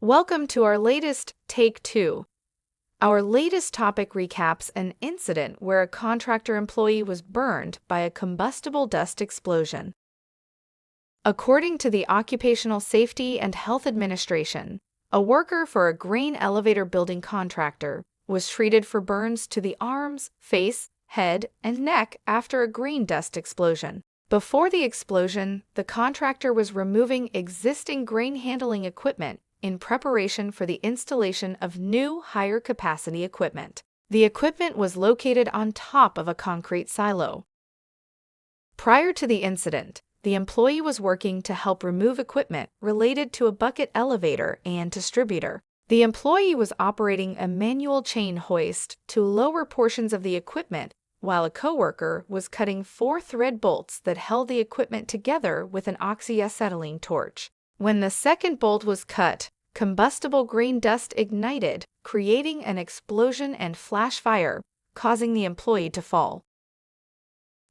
Welcome to our latest Take 2. Our latest topic recaps an incident where a contractor employee was burned by a combustible dust explosion. According to the Occupational Safety and Health Administration, a worker for a grain elevator building contractor was treated for burns to the arms, face, head, and neck after a grain dust explosion. Before the explosion, the contractor was removing existing grain handling equipment in preparation for the installation of new, higher-capacity equipment. The equipment was located on top of a concrete silo. Prior to the incident, the employee was working to help remove equipment related to a bucket elevator and distributor. The employee was operating a manual chain hoist to lower portions of the equipment, while a coworker was cutting 4 thread bolts that held the equipment together with an oxyacetylene torch. When the second bolt was cut, combustible grain dust ignited, creating an explosion and flash fire, causing the employee to fall.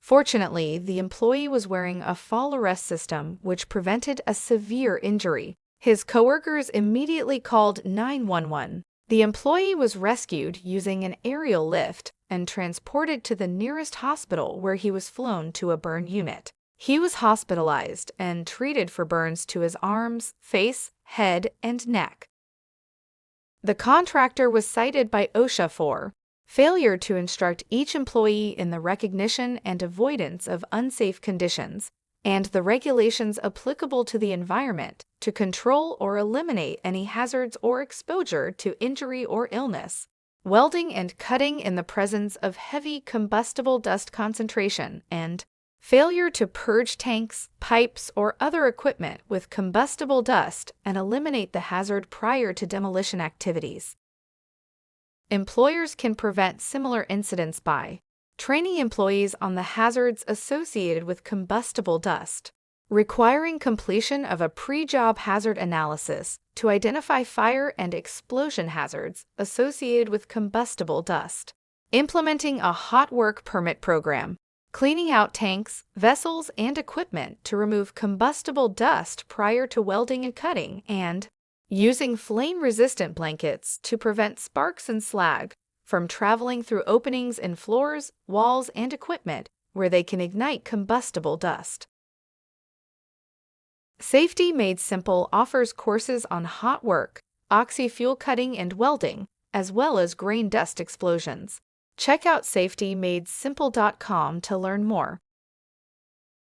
Fortunately, the employee was wearing a fall arrest system which prevented a severe injury. His coworkers immediately called 911. The employee was rescued using an aerial lift and transported to the nearest hospital where he was flown to a burn unit. He was hospitalized and treated for burns to his arms, face, head, and neck. The contractor was cited by OSHA for failure to instruct each employee in the recognition and avoidance of unsafe conditions and the regulations applicable to the environment to control or eliminate any hazards or exposure to injury or illness, welding and cutting in the presence of heavy combustible dust concentration, and failure to purge tanks, pipes, or other equipment with combustible dust and eliminate the hazard prior to demolition activities. Employers can prevent similar incidents by training employees on the hazards associated with combustible dust, requiring completion of a pre-job hazard analysis to identify fire and explosion hazards associated with combustible dust, implementing a hot work permit program, cleaning out tanks, vessels, and equipment to remove combustible dust prior to welding and cutting, and using flame-resistant blankets to prevent sparks and slag from traveling through openings in floors, walls, and equipment where they can ignite combustible dust. Safety Made Simple offers courses on hot work, oxy-fuel cutting and welding, as well as grain dust explosions. Check out safetymadesimple.com to learn more.